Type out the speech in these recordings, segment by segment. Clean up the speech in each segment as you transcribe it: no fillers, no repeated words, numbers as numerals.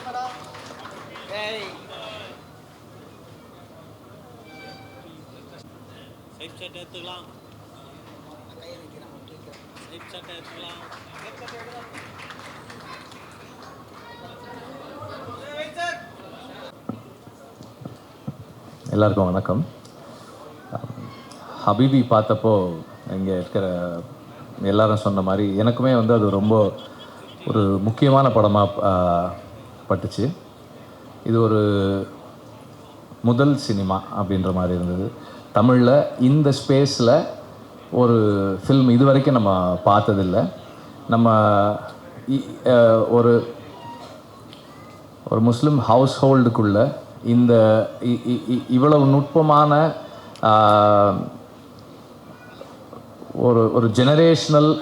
Side shot எடுத்துக்கலாம். Side shot எடுத்துக்கலாம். எல்லாருக்கும் வணக்கம். ஹபீபி பார்த்தப்போ இங்கே இருக்கிற எல்லாரும் சொன்ன மாதிரி எனக்குமே வந்து அது ரொம்ப ஒரு முக்கியமான படமாக பட்டுச்சு. இது ஒரு முதல் சினிமா அப்படின்ற மாதிரி இருந்தது. தமிழில் இந்த ஸ்பேஸில் ஒரு ஃபில்ம் இது வரைக்கும் நம்ம பார்த்ததில்லை. நம்ம ஒரு ஒரு முஸ்லீம் ஹவுஸ் ஹோல்டுக்குள்ளே இந்த இவ்வளவு நுட்பமான ஒரு ஜெனரேஷ்னல்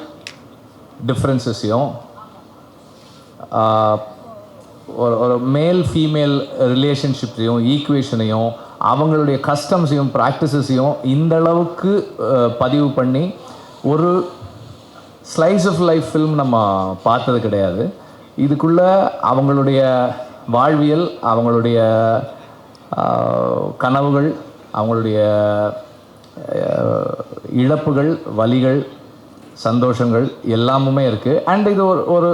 டிஃப்ரென்சஸையும் ஒரு மேல் ஃபீமேல் ரிலேஷன்ஷிப்ஸையும் ஈக்குவேஷனையும் அவங்களுடைய கஸ்டம்ஸையும் ப்ராக்டிசஸையும் இந்த அளவுக்கு பதிவு பண்ணி ஒரு ஸ்லைஸ் ஆஃப் லைஃப் ஃபில்ம் நம்ம பார்த்தது கிடையாது. இதுக்குள்ளே அவங்களுடைய வாழ்வியல், அவங்களுடைய கனவுகள், அவங்களுடைய இழப்புகள், வலிகள், சந்தோஷங்கள் எல்லாமுமே இருக்குது. அண்ட் இது ஒரு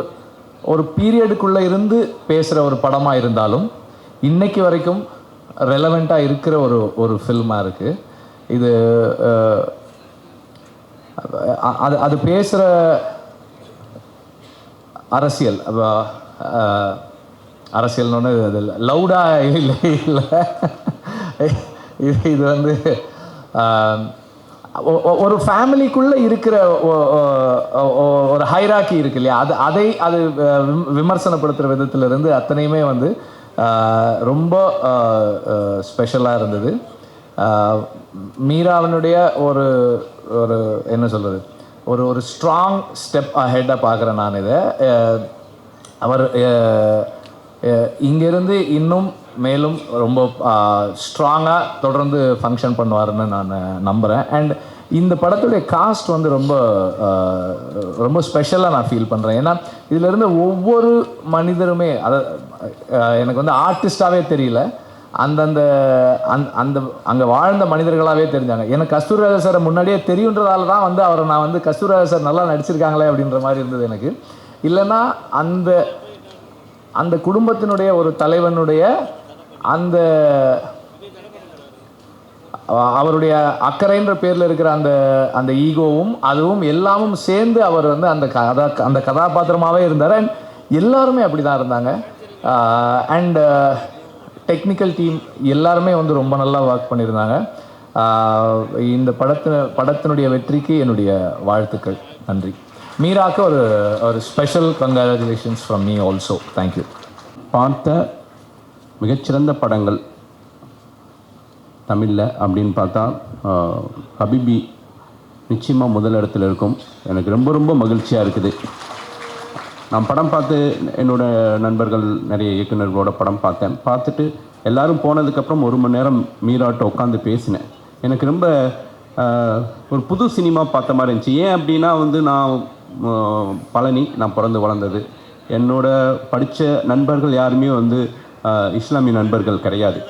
ஒரு பீரியடுக்குள்ளே இருந்து பேசுகிற ஒரு படமாக இருந்தாலும் இன்றைக்கி வரைக்கும் ரெலவெண்ட்டாக இருக்கிற ஒரு ஃபில்மாக இருக்குது இது. அது பேசுகிற அரசியல் அரசியல்னு அது லவுடாக இல்லை இது வந்து ஒரு ஃபேமிலிக்குள்ளே இருக்கிற ஒரு ஹைராக்கி இருக்கு இல்லையா, அது விமர்சனப்படுத்துகிற விதத்திலிருந்து அத்தனையுமே வந்து ரொம்ப ஸ்பெஷலாக இருந்தது. மீராவினுடைய ஒரு ஒரு என்ன சொல்கிறது, ஒரு ஸ்ட்ராங் ஸ்டெப் அஹெட்டாக பார்க்குறேன் நான் இதை. அவர் இங்கேருந்து இன்னும் மேலும் ரொம்ப ஸ்ட்ராங்காக தொடர்ந்து ஃபங்க்ஷன் பண்ணுவார்னு நான் நம்புகிறேன். அண்ட் இந்த படத்துடைய காஸ்ட் வந்து ரொம்ப ரொம்ப ஸ்பெஷலாக நான் ஃபீல் பண்ணுறேன். ஏன்னா இதில் இருந்த ஒவ்வொரு மனிதருமே எனக்கு வந்து ஆர்டிஸ்டாகவே தெரியல, அந்த அங்கே வாழ்ந்த மனிதர்களாகவே தெரிஞ்சாங்க. எனக்கு கஸ்தூரிராஜா சாரை முன்னாடியே தெரியுன்றதால தான் வந்து அவரை நான் வந்து கஸ்தூரிராஜா சார் நல்லா நடிச்சிருக்காங்களே அப்படின்ற மாதிரி இருந்தது எனக்கு. இல்லைன்னா அந்த குடும்பத்தினுடைய ஒரு தலைவனுடைய அவருடைய அக்கறைன்ற பேரில் இருக்கிற அந்த ஈகோவும் அதுவும் எல்லாமும் சேர்ந்து அவர் வந்து அந்த கதாபாத்திரமாகவே இருந்தார். அண்ட் எல்லாருமே அப்படி தான் இருந்தாங்க. அண்ட் டெக்னிக்கல் டீம் எல்லாருமே வந்து ரொம்ப நல்லா ஒர்க் பண்ணியிருந்தாங்க. இந்த படத்தினுடைய வெற்றிக்கு என்னுடைய வாழ்த்துக்கள். நன்றி. மீராக்கு ஒரு special congratulations from me also. Thank you. பார்த்த மிகச்சிறந்த படங்கள் தமிழில் அப்படின்னு பார்த்தா ஹபீபி நிச்சயமாக முதல் இடத்துல இருக்கும். எனக்கு ரொம்ப ரொம்ப மகிழ்ச்சியாக இருக்குது. நான் படம் பார்த்து என்னோடய நண்பர்கள் நிறைய இயக்குநர்களோட படம் பார்த்துட்டு எல்லோரும் போனதுக்கப்புறம் 1 மணி நேரம் மீராட்ட உட்காந்து பேசினேன். எனக்கு ரொம்ப ஒரு புது சினிமா பார்த்த மாதிரி இருந்துச்சு. ஏன் அப்படின்னா வந்து நான் பழனி, நான் பிறந்து வளர்ந்தது. என்னோட படித்த நண்பர்கள் யாருமே வந்து இஸ்லாமிய நண்பர்கள் கிடையாது.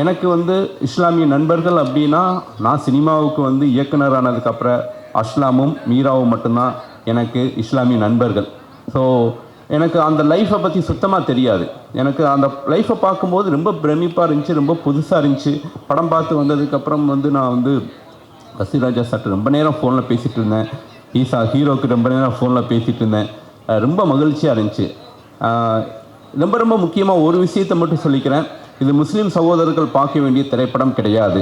எனக்கு வந்து இஸ்லாமிய நண்பர்கள் அப்படின்னா நான் சினிமாவுக்கு வந்து இயக்குனர் ஆனதுக்கப்புறம் அஸ்லாமும் மீராவும் மட்டும்தான் எனக்கு இஸ்லாமிய நண்பர்கள். ஸோ எனக்கு அந்த லைஃப்பை பற்றி சுத்தமாக தெரியாது. எனக்கு அந்த லைஃப்பை பார்க்கும்போது ரொம்ப பிரமிப்பாக இருந்துச்சு, ரொம்ப புதுசாக இருந்துச்சு. படம் பார்த்து வந்ததுக்கப்புறம் வந்து நான் வந்து கஸ்தூரிராஜா சார்ட்டு ரொம்ப நேரம் ஃபோனில் பேசிகிட்டு இருந்தேன். ஈசா ஹீரோக்கு ரொம்ப நேரம் ஃபோனில் பேசிகிட்டு இருந்தேன். ரொம்ப மகிழ்ச்சியாக இருந்துச்சு. ரொம்ப ரொம்ப முக்கியமாக ஒரு விஷயத்தை மட்டும் சொல்லிக்கிறேன். இது முஸ்லீம் சகோதரர்கள் பார்க்க வேண்டிய திரைப்படம் கிடையாது.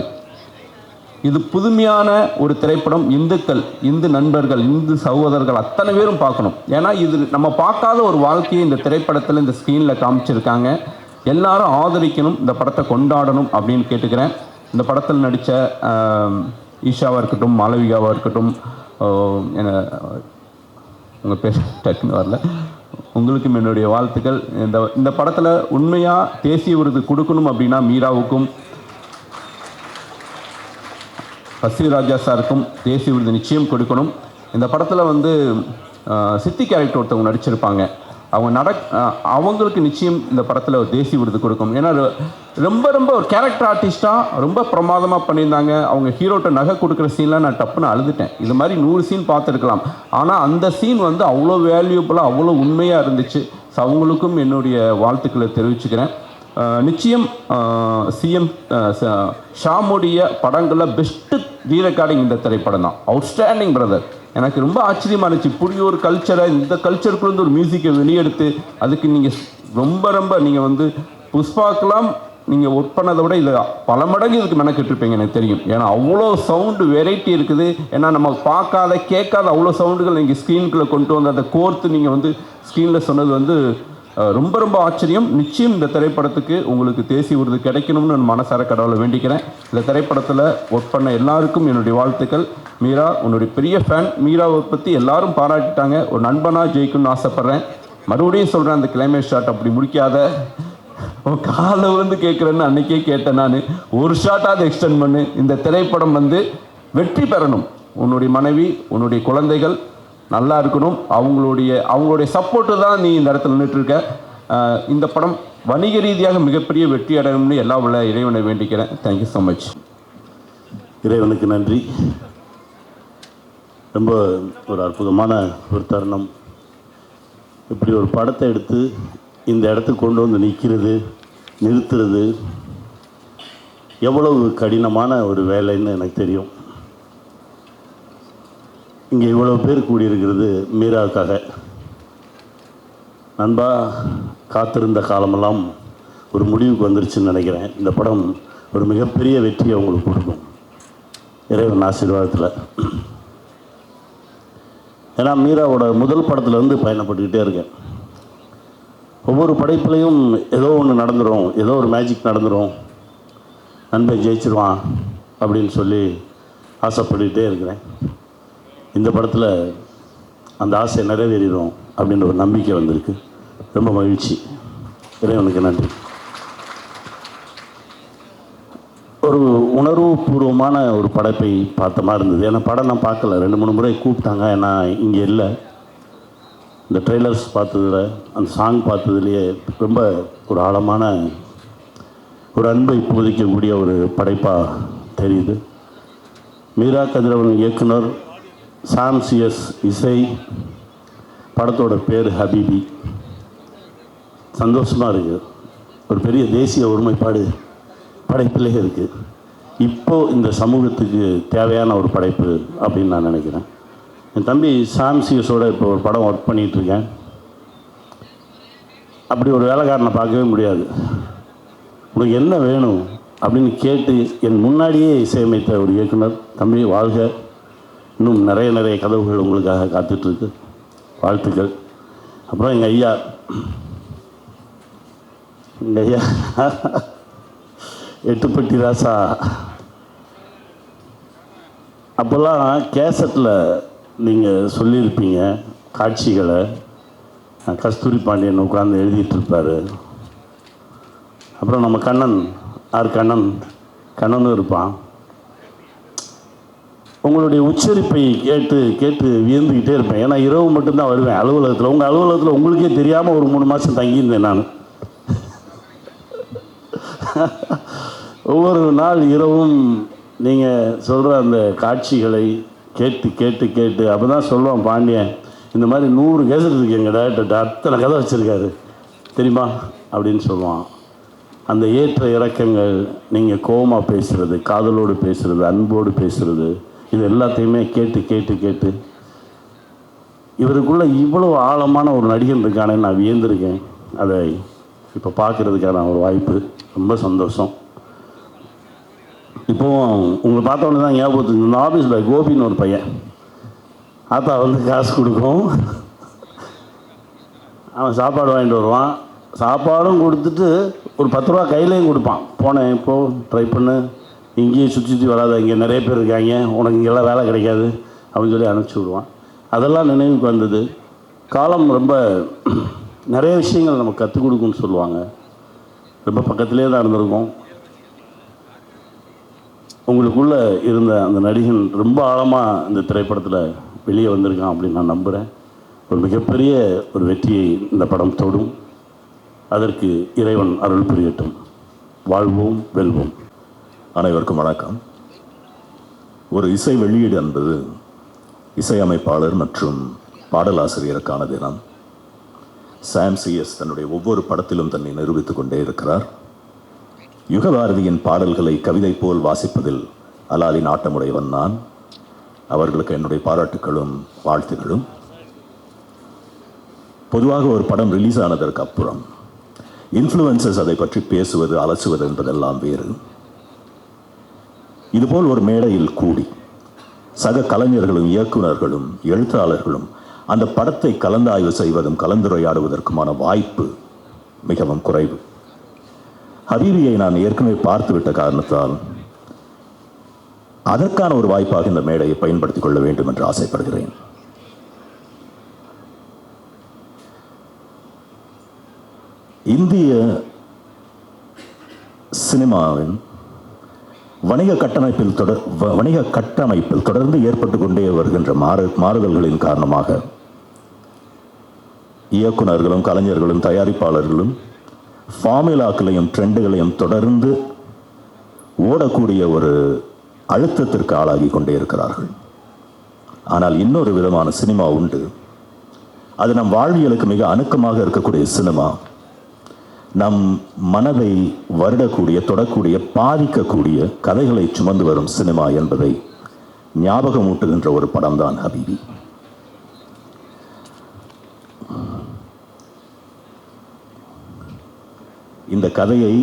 இது புதுமையான ஒரு திரைப்படம். இந்துக்கள், இந்து நண்பர்கள், இந்து சகோதரர்கள் அத்தனை பேரும் பார்க்கணும். ஏன்னா இது நம்ம பார்க்காத ஒரு வாழ்க்கையை இந்த திரைப்படத்தில் இந்த ஸ்க்ரீனில் காமிச்சிருக்காங்க. எல்லாரும் ஆதரிக்கணும், இந்த படத்தை கொண்டாடணும் அப்படின்னு கேட்டுக்கிறேன். இந்த படத்தில் நடித்த ஈஷாவாக இருக்கட்டும், மாளவிகாவாக இருக்கட்டும், உங்கள் பேர் டக்குன்னு வரல, உங்களுக்கும் என்னுடைய வாழ்த்துக்கள். இந்த படத்தில் உண்மையாக தேசிய விருது கொடுக்கணும் அப்படின்னா மீராவுக்கும் கஸ்தூரிராஜா சாருக்கும் தேசிய விருது நிச்சயம் கொடுக்கணும். இந்த படத்தில் வந்து சித்தி கேரக்டர் ஒருத்தவங்க நடிச்சிருப்பாங்க. அவங்களுக்கு நிச்சயம் இந்த படத்தில் ஒரு தேசிய விருது கொடுக்கும். ஏன்னா ரொம்ப ரொம்ப ஒரு கேரக்டர் ஆர்டிஸ்ட்டாக ரொம்ப பிரமாதமாக பண்ணியிருந்தாங்க. அவங்க ஹீரோட்ட நகை கொடுக்குற சீன்லாம் நான் டப்புன்னு அழுதுட்டேன். இது மாதிரி 100 சீன் பார்த்துருக்கலாம், ஆனால் அந்த சீன் வந்து அவ்வளோ வேல்யூபுளாக அவ்வளோ உண்மையாக இருந்துச்சு. ஸோ அவங்களுக்கும் என்னுடைய வாழ்த்துக்களை தெரிவிச்சுக்கிறேன். நிச்சயம் சிஎம் ஷாமுடைய படங்களில் பெஸ்ட்டு ரீரெக்கார்டிங் இந்த திரைப்படம் தான். Outstanding brother. எனக்கு ரொம்ப ஆச்சரியமாக இருந்துச்சு. இப்படி ஒரு கல்ச்சரை, இந்த கல்ச்சருக்குள்ளேருந்து ஒரு மியூசிக்கை வெளியெடுத்து அதுக்கு நீங்கள் ரொம்ப நீங்கள் வந்து புஷ்பாக்கெலாம் நீங்கள் ஒர்க் பண்ணதை விட இதில் பல மடங்கு இதுக்கு மெனக்கிட்டுருப்பீங்க எனக்கு தெரியும். ஏன்னா அவ்வளோ சவுண்டு வெரைட்டி இருக்குது. ஏன்னா நம்ம பார்க்காத கேட்காத அவ்வளோ சவுண்டுகள் நீங்கள் ஸ்க்ரீனுக்குள்ளே கொண்டு வந்து அதை கோர்த்து நீங்கள் வந்து ஸ்க்ரீனில் சொன்னது வந்து ரொம்ப ஆச்சரியம். நிச்சயம் இந்த திரைப்படத்துக்கு உங்களுக்கு தேசிய விருது கிடைக்கணும்னு நான் மனசார கடவுளை வேண்டிக்கிறேன். இந்த திரைப்படத்தில் ஒர்க் பண்ண எல்லாருக்கும் என்னுடைய வாழ்த்துக்கள். மீரா உன்னுடைய பெரிய ஃபேன். மீராவை பற்றி எல்லாரும் பாராட்டிட்டாங்க. ஒரு நண்பனாக ஜெயிக்கணும்னு ஆசைப்பட்றேன். மறுபடியும் சொல்கிறேன், அந்த கிளைமேட் ஷாட் அப்படி முடிக்காத, உன் காலை விழுந்து கேட்குறேன்னு அன்றைக்கே கேட்டேன் நான். ஒரு ஷாட்டாவது எக்ஸ்டெண்ட் பண்ணு. இந்த திரைப்படம் வந்து வெற்றி பெறணும். உன்னுடைய மனைவி, உன்னுடைய குழந்தைகள் நல்லா இருக்கணும். அவங்களுடைய சப்போர்ட்டு தான் நீ இந்த இடத்துல நின்றுட்டுருக்க. இந்த படம் வணிக ரீதியாக மிகப்பெரிய வெற்றி அடையணும்னு எல்லா உள்ள இறைவனை வேண்டிக்கிறேன். Thank you so much. இறைவனுக்கு நன்றி. ரொம்ப ஒரு அற்புதமான ஒரு தருணம். இப்படி ஒரு படத்தை எடுத்து இந்த இடத்துக்கு கொண்டு வந்து நிறுத்துறது எவ்வளவு கடினமான ஒரு வேலைன்னு எனக்கு தெரியும். இங்கே இவ்வளோ பேர் கூடியிருக்கிறது மீராவுக்காக. நண்பா, காத்திருந்த காலமெல்லாம் ஒரு முடிவுக்கு வந்துருச்சுன்னு நினைக்கிறேன். இந்த படம் ஒரு மிகப்பெரிய வெற்றியை உங்களுக்கு கொடுக்கும், இறைவன் ஆசீர்வாதத்தில். ஏன்னா மீராவோட முதல் படத்துலேருந்து பயணப்பட்டுக்கிட்டே இருக்கேன். ஒவ்வொரு படைப்புலையும் ஏதோ ஒன்று நடந்துடும், ஏதோ ஒரு மேஜிக் நடந்துடும், நண்பன் ஜெயிச்சிருவான் அப்படின்னு சொல்லி ஆசைப்பட்டுக்கிட்டே இருக்கிறேன். இந்த படத்தில் அந்த ஆசை நிறைவேறிடும் அப்படின்ற ஒரு நம்பிக்கை வந்திருக்கு. ரொம்ப மகிழ்ச்சி. இறைவனுக்கு நன்றி. ஒரு உணர்வுபூர்வமான ஒரு படைப்பை பார்த்த மாதிரி இருந்தது. ஏன்னா படம் நான் பார்க்கல, 2-3 முறை கூப்பிட்டாங்க, நான் இங்கே இல்லை. இந்த ட்ரெய்லர்ஸ் பார்த்ததில், அந்த சாங் பார்த்ததுலேயே ரொம்ப ஒரு ஆழமான ஒரு அன்பை போதிக்கக்கூடிய ஒரு படைப்பாக தெரியுது. மீரா கதிரவன் இயக்குனர், சாம் சிஎஸ் இசை, படத்தோட பேர் ஹபீபி. சந்தோஷமாக இருக்குது. ஒரு பெரிய தேசிய ஒருமைப்பாடு படைப்பிலே இருக்குது. இப்போது இந்த சமூகத்துக்கு தேவையான ஒரு படைப்பு அப்படின்னு நான் நினைக்கிறேன். என் தம்பி சாம் சிஎஸோட இப்போ ஒரு படம் ஒர்க் பண்ணிகிட்ருக்கேன். அப்படி ஒரு வேலைக்காரனை பார்க்கவே முடியாது. உனக்கு என்ன வேணும் அப்படின்னு கேட்டு என் முன்னாடியே இசையமைத்த ஒரு இயக்குனர். தம்பி வாழ்க. இன்னும் நிறைய கதவுகள் உங்களுக்காக காத்துட்ருக்கு. வாழ்த்துக்கள். அப்புறம் எங்கள் ஐயா எட்டுப்பட்டி ராசா. அப்போல்லாம் கேசட்டில் நீங்கள் சொல்லியிருப்பீங்க காட்சிகளை. கஸ்தூரி பாண்டியன் உட்கார்ந்து எழுதிட்டுருப்பார். அப்புறம் நம்ம கண்ணனும் இருப்பான். உங்களுடைய உச்சரிப்பை கேட்டு வியந்துக்கிட்டே இருப்பேன். ஏன்னா இரவு மட்டும்தான் வருவேன் அலுவலகத்தில். உங்கள் அலுவலகத்தில் உங்களுக்கே தெரியாமல் ஒரு 3 மாதம் தங்கியிருந்தேன் நான். ஒவ்வொரு நாள் இரவும் நீங்கள் சொல்கிற அந்த காட்சிகளை கேட்டு அப்போ தான் சொல்லுவான் பாண்டியன், இந்த மாதிரி 100 கேசட் இருக்கு எங்கள் டேரக்டர்கிட்ட, அத்தனை கதை வச்சுருக்காரு தெரியுமா அப்படின்னு சொல்லுவான். அந்த ஏற்ற இறக்கங்கள், நீங்கள் கோவமாக பேசுகிறது, காதலோடு பேசுகிறது, அன்போடு பேசுகிறது, இது எல்லாத்தையுமே கேட்டு இவருக்குள்ளே இவ்வளோ ஆழமான ஒரு நடிகன் இருக்கானே நான் வியந்திருக்கேன். அதை இப்போ பார்க்குறதுக்கான ஒரு வாய்ப்பு. ரொம்ப சந்தோஷம். இப்போவும் உங்களை பார்த்தோன்னே தான் ஞாபகத்துக்கு, இந்த ஆஃபீஸில் கோபின்னு ஒரு பையன், ஆத்தா வந்து காசு கொடுக்கும், அவன் சாப்பாடு வாங்கிட்டு வருவான். சாப்பாடும் கொடுத்துட்டு ஒரு 10 ரூபா கையிலையும் கொடுப்பான். போனேன் இப்போது ட்ரை பண்ணு, இங்கேயே சுற்றி வராத, இங்கே நிறைய பேர் இருக்காங்க, உனக்கு இங்கெல்லாம் வேலை கிடைக்காது அப்படின்னு சொல்லி அனுப்பிச்சி விடுவான். அதெல்லாம் நினைவுக்கு வந்தது. காலம் ரொம்ப நிறைய விஷயங்கள் நமக்கு கற்றுக் கொடுக்குன்னு சொல்லுவாங்க. ரொம்ப பக்கத்திலே தான் இருந்திருக்கோம். உங்களுக்குள்ளே இருந்த அந்த நடிகன் ரொம்ப ஆழமாக இந்த திரைப்படத்தில் வெளியே வந்திருக்கான் அப்படின்னு நான் நம்புகிறேன். ஒரு மிகப்பெரிய ஒரு வெற்றியை இந்த படம் தொடும். அதற்கு இறைவன் அருள் புரியட்டும். வாழ்வோம், வெல்வோம். அனைவருக்கும் வணக்கம். ஒரு இசை வெளியீடு என்பது இசையமைப்பாளர் மற்றும் பாடலாசிரியருக்கான தினம். சாம் சிஎஸ் தன்னுடைய ஒவ்வொரு படத்திலும் தன்னை நிரூபித்துக் கொண்டே இருக்கிறார். யுகபாரதியின் பாடல்களை கவிதை போல் வாசிப்பதில் அலாலின் ஆட்டமுடையவன் நான். அவர்களுக்கு என்னுடைய பாராட்டுகளும் வாழ்த்துகளும். பொதுவாக ஒரு படம் ரிலீஸ் ஆனதற்கு அப்புறம் இன்ஃப்ளூயன்சஸ் அதை பற்றி பேசுவது, அலசுவது என்பதெல்லாம் வேறு. இதுபோல் ஒரு மேடையில் கூடி சக கலைஞர்களும் இயக்குநர்களும் எழுத்தாளர்களும் அந்த படத்தை கலந்தாய்வு செய்வதும் கலந்துரையாடுவதற்குமான வாய்ப்பு மிகவும் குறைவு. ஹபீபியை நான் ஏற்கனவே பார்த்துவிட்ட காரணத்தால் அதற்கான ஒரு வாய்ப்பாக இந்த மேடையை பயன்படுத்திக் கொள்ள வேண்டும் என்று ஆசைப்படுகிறேன். இந்திய சினிமாவின் வணிக கட்டமைப்பில் தொடர்ந்து ஏற்பட்டு கொண்டே வருகின்ற மாறுதல்களின் காரணமாக இயக்குநர்களும் கலைஞர்களும் தயாரிப்பாளர்களும் ஃபார்முலாக்களையும் ட்ரெண்டுகளையும் தொடர்ந்து ஓடக்கூடிய ஒரு அழுத்தத்திற்கு ஆளாகி கொண்டே இருக்கிறார்கள். ஆனால் இன்னொரு விதமான சினிமா உண்டு. அது நம் வாழ்வியலுக்கு மிக அணுக்கமாக இருக்கக்கூடிய சினிமா. நம் மனதை வருடக்கூடிய, தொடக்கூடிய, பாதிக்கக்கூடிய கதைகளை சுமந்து வரும் சினிமா என்பதை ஞாபகமூட்டுகின்ற ஒரு படம்தான் ஹபீபி. இந்த கதையை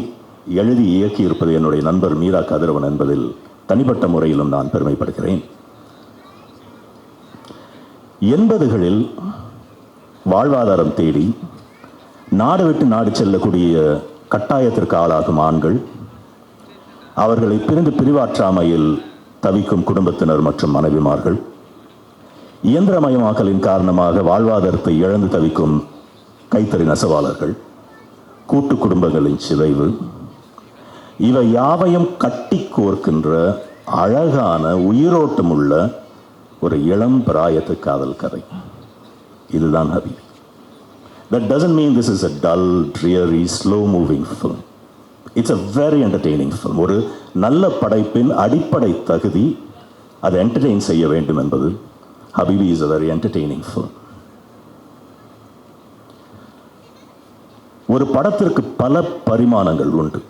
எழுதி இயக்கியிருப்பது என்னுடைய நண்பர் மீரா கதிரவன் என்பதில் தனிப்பட்ட முறையிலும் நான் பெருமைப்படுகிறேன். 80களில் வாழ்வாதாரம் தேடி நாடு விட்டு நாடு செல்லக்கூடிய கட்டாயத்திற்கு ஆளாகும் ஆண்கள், அவர்களை பிரிவாற்றாமையில் தவிக்கும் குடும்பத்தினர் மற்றும் மனைவிமார்கள், இயந்திரமயமாக்கலின் காரணமாக வாழ்வாதாரத்தை இழந்து தவிக்கும் கைத்தறி நெசவாளர்கள், கூட்டு குடும்பங்களின் சிதைவு, இவை யாவையும் கட்டி கோர்க்கின்ற அழகான உயிரோட்டமுள்ள ஒரு இளம் பிராயத்து காதல் கதை. இதுதான் ஹபீபி. That doesn't mean this is a dull, dreary, slow-moving film. It's a very entertaining film. ஒரு நல்ல படைப்பின் அடிப்படை தகுதி அதை என்டர்டெயின் செய்ய வேண்டும் என்பது. ஹபீபி is a very entertaining film. ஒரு படத்திற்கு பல பரிமாணங்கள் உண்டு.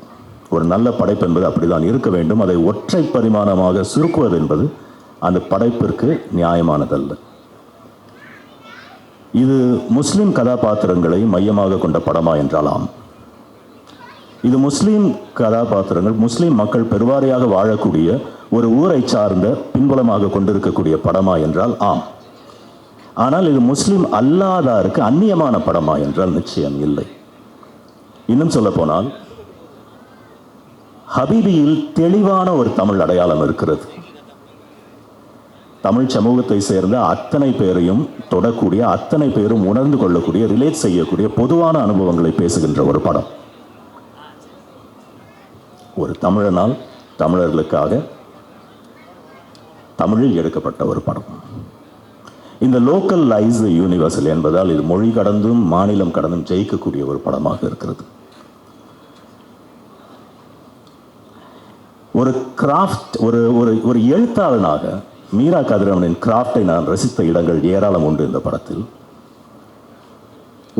ஒரு நல்ல படைப்பு என்பது அப்படிதான் இருக்க வேண்டும். அதை ஒற்றை பரிமாணமாக சுருக்குவது என்பது அந்த படைப்பிற்கு நியாயமானதல்ல. இது முஸ்லிம் கதாபாத்திரங்களை மையமாக கொண்ட படமா என்றாலாம். இது முஸ்லீம் கதாபாத்திரங்கள், முஸ்லீம் மக்கள் பெருவாரியாக வாழக்கூடிய ஒரு ஊரை சார்ந்த பின்புலமாக கொண்டிருக்கக்கூடிய படமா என்றால் ஆம். ஆனால் இது முஸ்லீம் அல்லாதாருக்கு அந்நியமான படமா என்றால் நிச்சயம் இல்லை. இன்னும் சொல்ல போனால் ஹபீபியில் தெளிவான ஒரு தமிழ் அடையாளம் இருக்கிறது. தமிழ் சமூகத்தை சேர்ந்த அத்தனை பேரையும் தொடக்கூடிய, அத்தனை பேரும் உணர்ந்து கொள்ளக்கூடிய, ரிலேட் செய்யக்கூடிய பொதுவான அனுபவங்களை பேசுகின்ற ஒரு படம். ஒரு தமிழனால் தமிழர்களுக்காக தமிழில் எடுக்கப்பட்ட ஒரு படம். இந்த லோக்கல் லைஸ் யூனிவர்சல் என்பதால் இது மொழி கடந்தும் மாநிலம் கடந்தும் ஜெயிக்கக்கூடிய ஒரு படமாக இருக்கிறது. ஒரு கிராஃப்ட், ஒரு எழுத்தாளனாக மீரா கதிரவனின் கிராஃப்டை நான் ரசித்த இடங்கள் ஏராளம் உண்டு. இந்த படத்தில்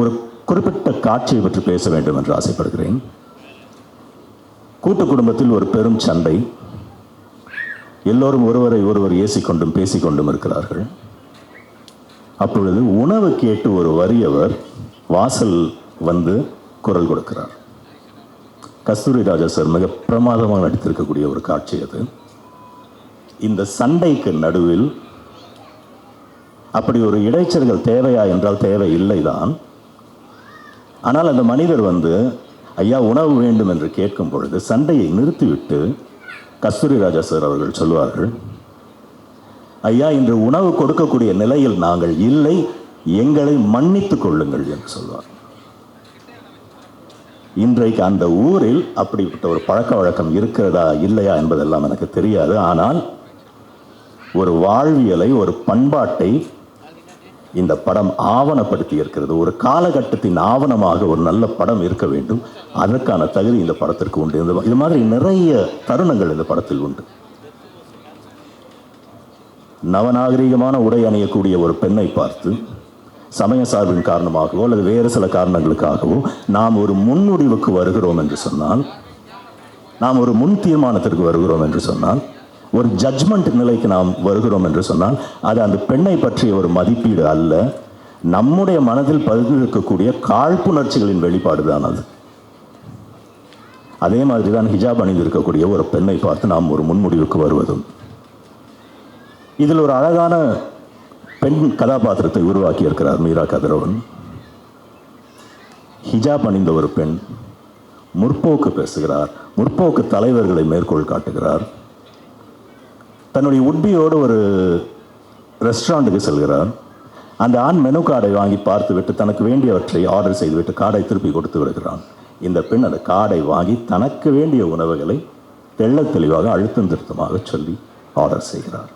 ஒரு குறிப்பிட்ட காட்சியை பற்றி பேச வேண்டும் என்று ஆசைப்படுகிறேன். கூட்டு குடும்பத்தில் ஒரு பெரும் சண்டை. எல்லோரும் ஒருவரை ஒருவர் ஏசிக்கொண்டும் பேசிக்கொண்டும் இருக்கிறார்கள். அப்பொழுது உணவு கேட்டு ஒரு வறியவர் வாசல் வந்து குரல் கொடுக்கிறார். கஸ்தூரி ராஜா சார் மிக பிரமாதமாக நடித்திருக்கக்கூடிய ஒரு காட்சி அது. இந்த சண்டைக்கு நடுவில் அப்படி ஒரு இடைச்சல்கள் தேவையா என்றால் தேவை இல்லைதான். ஆனால் அந்த மனிதர் வந்து ஐயா உணவு வேண்டும் என்று கேட்கும் பொழுது சண்டையை நிறுத்திவிட்டு கஸ்தூரி ராஜா சார் அவர்கள் சொல்வார்கள், ஐயா இன்று உணவு கொடுக்கக்கூடிய நிலையில் நாங்கள் இல்லை, எங்களை மன்னித்துக் கொள்ளுங்கள் என்று சொல்வார். இன்றைக்கு அந்த ஊரில் அப்படிப்பட்ட ஒரு பழக்க வழக்கம் இருக்கிறதா இல்லையா என்பதெல்லாம் எனக்கு தெரியாது. ஆனால் ஒரு வாழ்வியலை, ஒரு பண்பாட்டை இந்த படம் ஆவணப்படுத்தி இருக்கிறது. ஒரு காலகட்டத்தின் ஆவணமாக ஒரு நல்ல படம் இருக்க வேண்டும். அதற்கான தகுதி இந்த படத்திற்கு உண்டு. இது மாதிரி நிறைய தருணங்கள் இந்த படத்தில் உண்டு. நவநாகரிகமான உடை அணியக்கூடிய ஒரு பெண்ணை பார்த்து சமய சார்பின் காரணமாகவோ அல்லது வேறு சில காரணங்களுக்காகவோ நாம் ஒரு முன்முடிவுக்கு வருகிறோம் என்று சொன்னால், நாம் ஒரு முன் தீர்மானத்திற்கு வருகிறோம் என்று சொன்னால், ஒரு ஜட்ஜ்மெண்ட் நிலைக்கு நாம் வருகிறோம் என்று சொன்னால், அது அந்த பெண்ணை பற்றிய ஒரு மதிப்பீடு அல்ல, நம்முடைய மனதில் பதிந்திருக்கக்கூடிய காழ்ப்புணர்ச்சிகளின் வெளிப்பாடு தான் அது. அதே மாதிரி தான் ஹிஜாப் அணிந்திருக்கக்கூடிய ஒரு பெண்ணை பார்த்து நாம் ஒரு முன்முடிவுக்கு வருவதும். இதில் ஒரு அழகான பெண் கதாபாத்திரத்தை உருவாக்கி இருக்கிறார் மீரா கதிரவன். ஹிஜாப் அணிந்த ஒரு பெண், முற்போக்கு பேசுகிறார், முற்போக்கு தலைவர்களை மேற்கோள் காட்டுகிறார். தன்னுடைய உட்பியோடு ஒரு ரெஸ்டாரண்ட்டுக்கு செல்கிறார். அந்த ஆண் மெனு கார்டை வாங்கி பார்த்துவிட்டு தனக்கு வேண்டியவற்றை ஆர்டர் செய்துவிட்டு கார்டை திருப்பி கொடுத்து விடுகிறான். இந்த பெண் அந்த கார்டை வாங்கி தனக்கு வேண்டிய உணவுகளை தெள்ளத் தெளிவாக அழுத்தம் திருத்தமாக சொல்லி ஆர்டர் செய்கிறார்.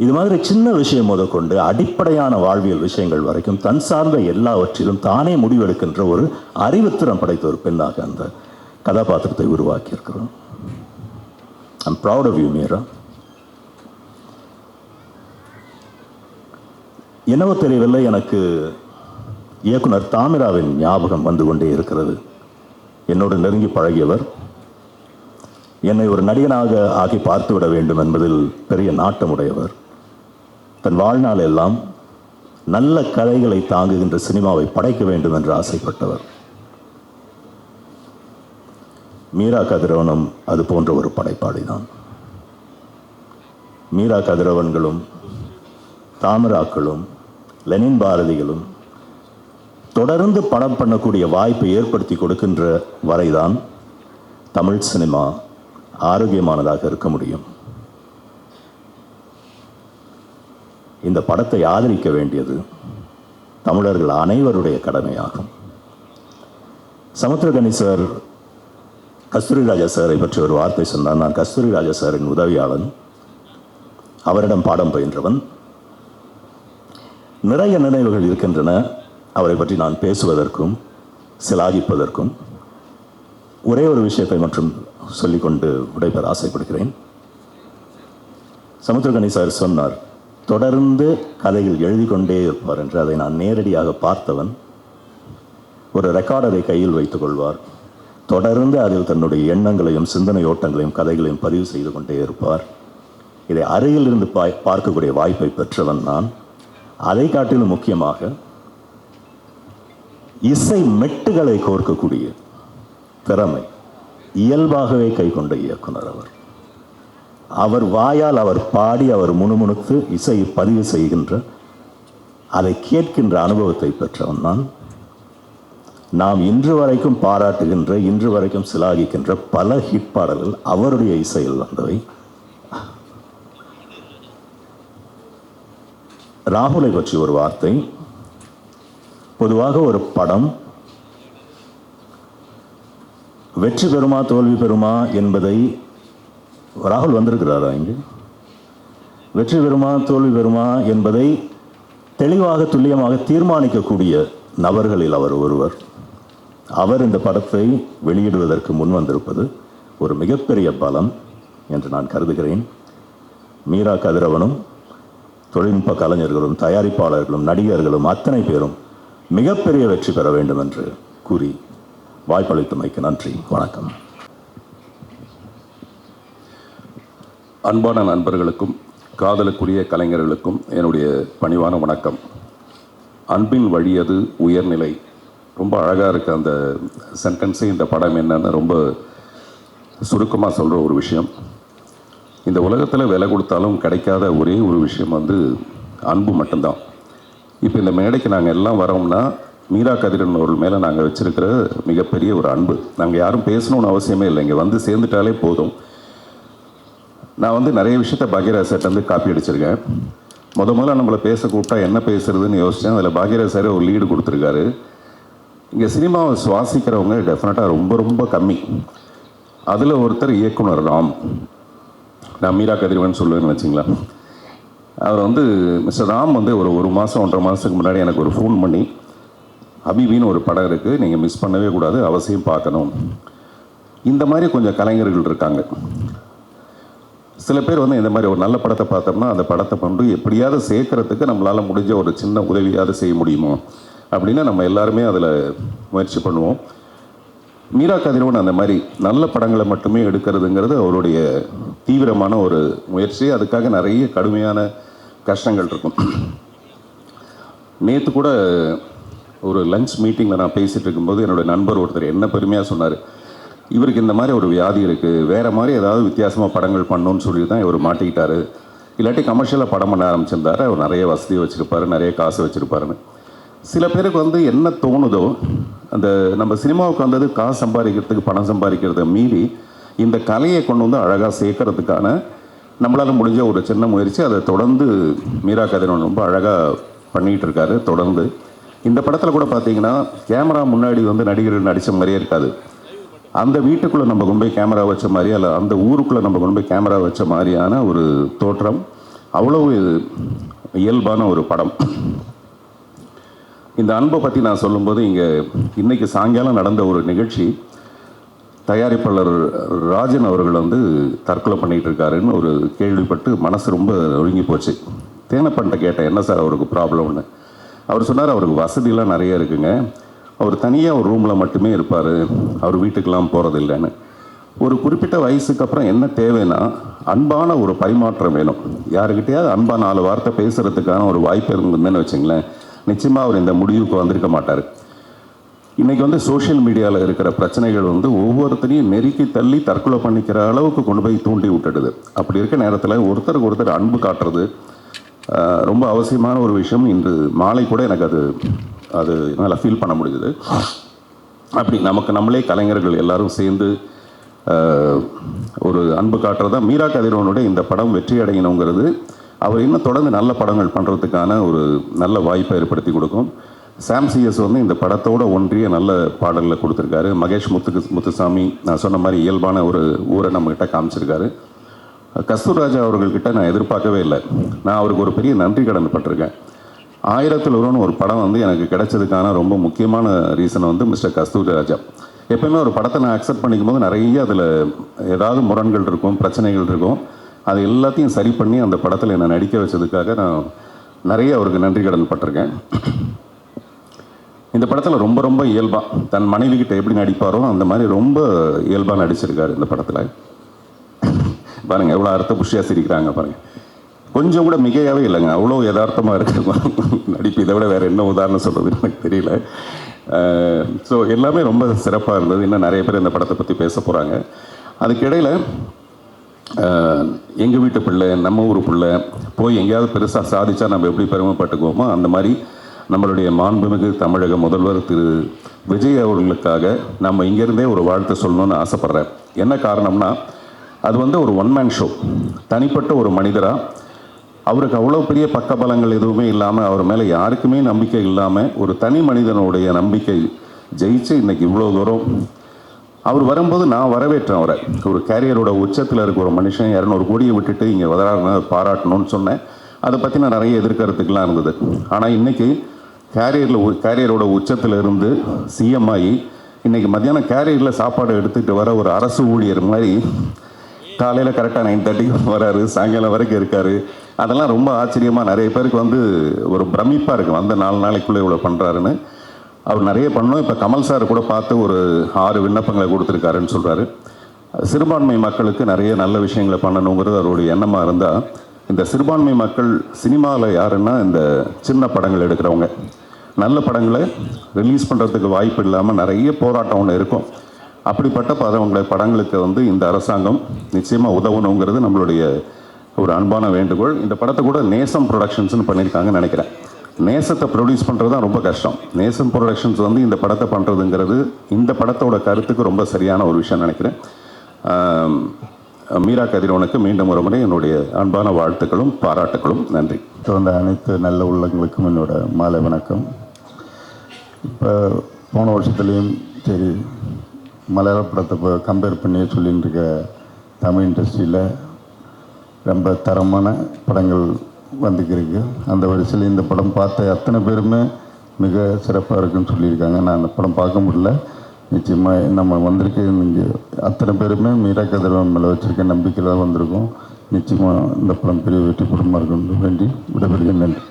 இது மாதிரி சின்ன விஷயம் முதற்கொண்டு அடிப்படையான வாழ்வியல் விஷயங்கள் வரைக்கும் தன் சார்ந்த எல்லாவற்றிலும் தானே முடிவெடுக்கின்ற ஒரு அறிவுத்திறம் படைத்த ஒரு பெண்ணாக அந்த கதாபாத்திரத்தை உருவாக்கி இருக்கிறோம். I'm proud of you Meera. என்னவோ தெரியவில்லை, எனக்கு இயக்குனர் தாமிராவின் ஞாபகம் வந்து கொண்டே இருக்கிறது. என்னோடு நெருங்கி பழகியவர். என்னை ஒரு நடிகனாக ஆக்கி பார்த்துவிட வேண்டும் என்பதில் பெரிய நாட்டமுடையவர். தன் வாழ்நாள் எல்லாம் நல்ல கதைகளை தாங்குகின்ற சினிமாவை படைக்க வேண்டும் என்று ஆசைப்பட்டவர். மீரா கதிரவனும் அது போன்ற ஒரு படைப்பாளிதான். மீரா கதிரவன்களும் தாமிராக்களும் லெனின் பாரதிகளும் தொடர்ந்து படம் பண்ணக்கூடிய வாய்ப்பை ஏற்படுத்தி கொடுக்கின்ற வரைதான் தமிழ் சினிமா ஆரோக்கியமானதாக இருக்க முடியும். இந்த படத்தை ஆதரிக்க வேண்டியது தமிழர்கள் அனைவருடைய கடமையாகும். சமுத்திரகனி சார் கஸ்தூரி ராஜா சாரை பற்றி ஒரு வார்த்தை சொன்னார். நான் கஸ்தூரி ராஜா சாரின் உதவியாளன், அவரிடம் பாடம் பயின்றவன். நிறைய நினைவுகள் இருக்கின்றன அவரை பற்றி நான் பேசுவதற்கும் சிலாகிப்பதற்கும். ஒரே ஒரு விஷயத்தை மற்றும் சொல்லிக்கொண்டு விடைபெற ஆசைப்படுகிறேன். சமுத்திரகனி சார் சொன்னார், தொடர்ந்து கதைகள் எழுதி கொண்டே இருப்பார் என்று. அதை நான் நேரடியாக பார்த்தவன். ஒரு ரெக்கார்டரை கையில் வைத்துக் கொள்வார், தொடர்ந்து அதில் தன்னுடைய எண்ணங்களையும் சிந்தனை ஓட்டங்களையும் கதைகளையும் பதிவு செய்து கொண்டே இருப்பார். இதை அருகில் இருந்து பார்க்கக்கூடிய வாய்ப்பை பெற்றவன் நான். அதை காட்டிலும் முக்கியமாக இசை மெட்டுகளை கோர்க்கக்கூடிய திறமை இயல்பாகவே கை கொண்ட இயக்குனர் அவர். அவர் வாயால் அவர் பாடி அவர் முணுமுணுத்து இசையை பதிவு செய்கின்ற, அதை கேட்கின்ற அனுபவத்தை பெற்றவன் நான். நாம் இன்று வரைக்கும் பாராட்டுகின்ற, இன்று வரைக்கும் சிலாகிக்கின்ற பல ஹிட் பாடல்கள் அவருடைய இசையில் வந்தவை. ராகுலை பற்றி ஒரு வார்த்தை. பொதுவாக ஒரு படம் வெற்றி பெறுமா தோல்வி பெறுமா என்பதை, ராகுல் வந்திருக்கிறாரா இங்கே, வெற்றி பெறுமா தோல்வி பெறுமா என்பதை தெளிவாக துல்லியமாக தீர்மானிக்கக்கூடிய நபர்களில் அவர் ஒருவர். அவர் இந்த படத்தை வெளியிடுவதற்கு முன் வந்திருப்பது ஒரு மிகப்பெரிய பலம் என்று நான் கருதுகிறேன். மீரா கதிரவனும் தொழில்நுட்ப கலைஞர்களும் தயாரிப்பாளர்களும் நடிகர்களும் அத்தனை பேரும் மிகப்பெரிய வெற்றி பெற வேண்டும் என்று கூறி வாய்ப்பளித்தமைக்கு நன்றி. வணக்கம். அன்பான நண்பர்களுக்கும் காதலுக்குரிய கலைஞர்களுக்கும் என்னுடைய பணிவான வணக்கம். அன்பின் வழியது உயர்நிலை. ரொம்ப அழகாக இருக்குது அந்த சென்டென்ஸே. இந்த படம் என்னன்னு ரொம்ப சுருக்கமாக சொல்கிற ஒரு விஷயம். இந்த உலகத்தில் விலை கொடுத்தாலும் கிடைக்காத ஒரே ஒரு விஷயம் அன்பு மட்டும்தான். இப்போ இந்த மேடைக்கு நாங்கள் எல்லாம் வரோம்னா மீரா கதிரவன் அவர்கள் மேலே நாங்கள் வச்சுருக்கிற மிகப்பெரிய ஒரு அன்பு. நாங்கள் யாரும் பேசணும்னு அவசியமே இல்லை, இங்கே வந்து சேர்ந்துட்டாலே போதும். நான் நிறைய விஷயத்த பாக்யராஜ் சார்ட்ட காப்பி அடிச்சிருக்கேன். முதல்ல நம்மளை பேச கூப்பிட்டா என்ன பேசுறதுன்னு யோசித்தேன். அதில் பாக்யராஜ் சார் ஒரு லீடு கொடுத்துருக்காரு. இங்கே சினிமாவை சுவாசிக்கிறவங்க டெஃபினட்டாக ரொம்ப ரொம்ப கம்மி. அதில் ஒருத்தர் இயக்குனர் ராம். நான் மீரா கதிரவன் சொல்லுவேன்னு வச்சுங்களேன். அவர் வந்து மிஸ்டர் ராம் வந்து ஒரு மாதம் 1.5 மாதத்துக்கு முன்னாடி எனக்கு ஒரு ஃபோன் பண்ணி, ஹபீபின்னு ஒரு படம் இருக்குது, நீங்கள் மிஸ் பண்ணவே கூடாது, அவசியம் பார்க்கணும். இந்த மாதிரி கொஞ்சம் கலைஞர்கள் இருக்காங்க. சில பேர் வந்து இந்த மாதிரி ஒரு நல்ல படத்தை பார்த்தோம்னா அந்த படத்தை கொண்டு எப்படியாவது சேர்க்கறதுக்கு நம்மளால் முடிஞ்ச ஒரு சின்ன உதவியாவது செய்ய முடியுமோ அப்படின்னு நம்ம எல்லாருமே அதில் முயற்சி பண்ணுவோம். மீரா கதிரவன் அந்த மாதிரி நல்ல படங்களை மட்டுமே எடுக்கிறதுங்கிறது அவருடைய தீவிரமான ஒரு முயற்சி. அதுக்காக நிறைய கடுமையான கஷ்டங்கள் இருக்கும். நேற்று கூட ஒரு லஞ்ச் மீட்டிங்கில் நான் பேசிகிட்டு இருக்கும்போது என்னுடைய நண்பர் ஒருத்தர் என்ன பெருமையாக சொன்னார், இவருக்கு இந்த மாதிரி ஒரு வியாதி இருக்குது, வேறு மாதிரி ஏதாவது வித்தியாசமாக படங்கள் பண்ணணும்னு சொல்லி தான் இவர் மாட்டிக்கிட்டாரு, இல்லாட்டி கமர்ஷியலாக படம் பண்ண ஆரம்பிச்சிருந்தாரு, அவர் நிறைய வசதி வச்சுருப்பார், நிறைய காசு வச்சுருப்பாருன்னு. சில பேருக்கு வந்து என்ன தோணுதோ, அந்த நம்ம சினிமாவுக்கு வந்தது காசு சம்பாதிக்கிறதுக்கு, பணம் சம்பாதிக்கிறத மீறி இந்த கலையை கொண்டு வந்து அழகாக சேர்க்கறதுக்கான நம்மளால் முடிஞ்ச ஒரு சின்ன முயற்சி. அதை தொடர்ந்து மீரா கதிரவன் ரொம்ப அழகாக பண்ணிகிட்டு இருக்காரு. தொடர்ந்து இந்த படத்தில் கூட பார்த்தீங்கன்னா கேமரா முன்னாடி வந்து நடிகர்கள் நடித்த மாதிரியே இருக்காது. அந்த வீட்டுக்குள்ளே நம்ம கொண்டு போய் கேமரா வச்ச மாதிரி, அல்ல அந்த ஊருக்குள்ளே நம்ம கொண்டு போய் கேமரா வச்ச மாதிரியான ஒரு தோற்றம். அவ்வளவு இயல்பான ஒரு படம். இந்த அன்பை பற்றி நான் சொல்லும்போது, இன்றைக்கி சாயங்காலம் நடந்த ஒரு நிகழ்ச்சி, தயாரிப்பாளர் ராஜன் அவர்கள் வந்து தற்கொலை பண்ணிகிட்டு இருக்காருன்னு ஒரு கேள்விப்பட்டு மனசு ரொம்ப ஒழுங்கி போச்சு. தேனப்பன்ட்ட கேட்டேன், என்ன சார் அவருக்கு ப்ராப்ளம்னு. அவர் சொன்னார், அவருக்கு வசதியெலாம் நிறைய இருக்குங்க, அவர் தனியாக ஒரு ரூமில் மட்டுமே இருப்பார், அவர் வீட்டுக்கெல்லாம் போகிறதில்லைன்னு. ஒரு குறிப்பிட்ட வயசுக்கு அப்புறம் என்ன தேவைன்னா, அன்பான ஒரு பரிமாற்றம் வேணும். யாருக்கிட்டையாவது அன்பாக 4 வார்த்தை பேசுகிறதுக்கான ஒரு வாய்ப்பு இருந்ததுன்னு வச்சுங்களேன், நிச்சயமாக அவர் இந்த முடிவுக்கு வந்திருக்க மாட்டார். இன்றைக்கி வந்து சோஷியல் மீடியாவில் இருக்கிற பிரச்சனைகள் வந்து ஒவ்வொருத்தரையும் நெருக்கி தள்ளி தற்கொலை பண்ணிக்கிற அளவுக்கு கொண்டு போய் தூண்டி விட்டுடுது. அப்படி இருக்க நேரத்தில் ஒருத்தருக்கு ஒருத்தர் அன்பு காட்டுறது ரொம்ப அவசியமான ஒரு விஷயம். இன்று மாலை கூட எனக்கு அது என்னால் ஃபீல் பண்ண முடியுது. அப்படி நமக்கு நம்மளே கலைஞர்கள் எல்லாரும் சேர்ந்து ஒரு அன்பு காட்டுறது தான் மீரா கதிரவனுடைய இந்த படம் வெற்றி அடையணுங்கிறது. அவர் இன்னும் தொடர்ந்து நல்ல படங்கள் பண்ணுறதுக்கான ஒரு நல்ல வாய்ப்பை ஏற்படுத்தி கொடுக்கும். சாம் சிஎஸ் வந்து இந்த படத்தோடு ஒன்றிய நல்ல பாடல்களை கொடுத்துருக்காரு. மகேஷ் முத்துசாமி நான் சொன்ன மாதிரி இயல்பான ஒரு ஊரை நம்மக்கிட்ட காமிச்சிருக்காரு. கஸ்தூர்ராஜா அவர்கள்கிட்ட நான் எதிர்பார்க்கவே இல்லை. நான் அவருக்கு ஒரு பெரிய நன்றி கடன் பட்டிருக்கேன். 1000ல் ஒருவன் ஒரு படம் வந்து எனக்கு கிடைச்சதுக்கான ரொம்ப முக்கியமான ரீசன் வந்து மிஸ்டர் கஸ்தூர்ராஜா. எப்போயுமே ஒரு படத்தை நான் அக்செப்ட் பண்ணிக்கும் போது நிறைய அதில் ஏதாவது முரண்கள் இருக்கும், பிரச்சனைகள் இருக்கும். அது எல்லாத்தையும் சரி பண்ணி அந்த படத்தில் என்னை நடிக்க வச்சதுக்காக நான் நிறைய அவருக்கு நன்றி கடன் பட்டிருக்கேன். இந்த படத்தில் ரொம்ப ரொம்ப இயல்பாக தன் மனைவிக்கிட்ட எப்படி நடிப்பாரோ அந்த மாதிரி ரொம்ப இயல்பாக நடிச்சிருக்காரு இந்த படத்தில். பாருங்கள் எவ்வளோ அர்த்த புஷ்டியாக சிரிக்கிறாங்க பாருங்கள். கொஞ்சம் கூட மிகையாகவே இல்லைங்க, அவ்வளோ யதார்த்தமாக இருக்கு நடிப்பு. இதை விட வேறு என்ன உதாரணம் சொல்கிறது எனக்கு தெரியல. ஸோ எல்லாமே ரொம்ப சிறப்பாக இருந்தது. இன்னும் நிறைய பேர் இந்த படத்தை பற்றி பேச போகிறாங்க. அதுக்கிடையில் எங்கள் வீட்டு பிள்ளை, நம்ம ஊர் பிள்ளை போய் எங்கேயாவது பெருசாக சாதிச்சா நம்ம எப்படி பெருமைப்பட்டுக்குவோமோ அந்த மாதிரி நம்மளுடைய மாண்புமிகு தமிழக முதல்வர் திரு விஜய் அவர்களுக்காக நம்ம இங்கேருந்தே ஒரு வாழ்த்து சொல்லணும்னு ஆசைப்பட்றேன். என்ன காரணம்னா, அது வந்து ஒரு ஒன்மேன் ஷோ. தனிப்பட்ட ஒரு மனிதராக அவருக்கு அவ்வளோ பெரிய பக்கபலங்கள் எதுவுமே இல்லாமல், அவர் மேலே யாருக்குமே நம்பிக்கை இல்லாமல், ஒரு தனி மனிதனுடைய நம்பிக்கை ஜெயிச்சு இன்றைக்கி இவ்வளோ தூரம் அவர் வரும்போது நான் வரவேற்றேன் அவரை. ஒரு கேரியரோட உச்சத்தில் இருக்க ஒரு மனுஷன் 200 கோடியை விட்டுட்டு இங்கே வராருன்னு பாராட்டணும்னு சொன்னேன். அதை பற்றி நான் நிறைய எதிர்கருத்துக்கெலாம் இருந்தது. ஆனால் இன்றைக்கி கேரியரோட உச்சத்தில் இருந்து சிஎம் ஆகி இன்றைக்கி மத்தியானம் கேரியரில் சாப்பாடு எடுத்துகிட்டு வர ஒரு அரசு ஊழியர் மாதிரி காலையில் கரெக்டாக 9:30 வராரு, சாயங்காலம் வரைக்கும் இருக்கார். அதெல்லாம் ரொம்ப ஆச்சரியமாக நிறைய பேருக்கு வந்து ஒரு பிரமிப்பாக இருக்கும், அந்த 4 நாளைக்குள்ளே இவ்வளோ பண்ணுறாருன்னு. அவர் நிறைய பண்ணோம். இப்போ கமல் சார் கூட பார்த்து ஒரு 6 விண்ணப்பங்களை கொடுத்துருக்காருன்னு சொல்கிறாரு. சிறுபான்மை மக்களுக்கு நிறைய நல்ல விஷயங்களை பண்ணணுங்கிறது அவருடைய எண்ணமாக இருந்தால், இந்த சிறுபான்மை மக்கள் சினிமாவில் யாருன்னா இந்த சின்ன படங்கள் எடுக்கிறவங்க, நல்ல படங்களை ரிலீஸ் பண்ணுறதுக்கு வாய்ப்பு இல்லாமல் நிறைய போராட்டம் ஒன்று இருக்கும். அப்படிப்பட்ட படங்களுக்கு வந்து இந்த அரசாங்கம் நிச்சயமாக உதவணுங்கிறது நம்மளுடைய ஒரு அன்பான வேண்டுகோள். இந்த படத்தை கூட நேசம் ப்ரொடக்ஷன்ஸ்னு பண்ணியிருக்காங்கன்னு நினைக்கிறேன். நேசத்தை ப்ரொடியூஸ் பண்ணுறது தான் ரொம்ப கஷ்டம். நேசம் ப்ரொடக்ஷன்ஸ் வந்து இந்த படத்தை பண்ணுறதுங்கிறது இந்த படத்தோட கருத்துக்கு ரொம்ப சரியான ஒரு விஷயம் நினைக்கிறேன். மீரா கதிரவனுக்கு மீண்டும் ஒரு முறை என்னுடைய அன்பான வாழ்த்துக்களும் பாராட்டுக்களும். நன்றி. தொடர்ந்த அனைத்து நல்ல உள்ளங்களுக்கும் என்னோட மாலை வணக்கம். இப்போ போன வருஷத்துலேயும் சரி, மலையாள படத்தை இப்போ கம்பேர் பண்ணி சொல்லின்னு இருக்க தமிழ் இண்டஸ்ட்ரியில் ரொம்ப தரமான படங்கள் வந்துக்கிறீங்க. அந்த வரிசையில் இந்த படம் பார்த்த அத்தனை பேருமே மிக சிறப்பாக இருக்குன்னு சொல்லியிருக்காங்க. நான் அந்த படம் பார்க்க முடியல. நிச்சயமாக நம்ம வந்திருக்க இங்கே அத்தனை பேருமே மீரா கதிரவன் மேலே வச்சுருக்க நம்பிக்கையில் தான் வந்திருக்கோம். நிச்சயமாக இந்த படம் பெரிய வெற்றி படமாக இருக்குன்னு வேண்டி விடைபெறுகிறேன். நன்றி.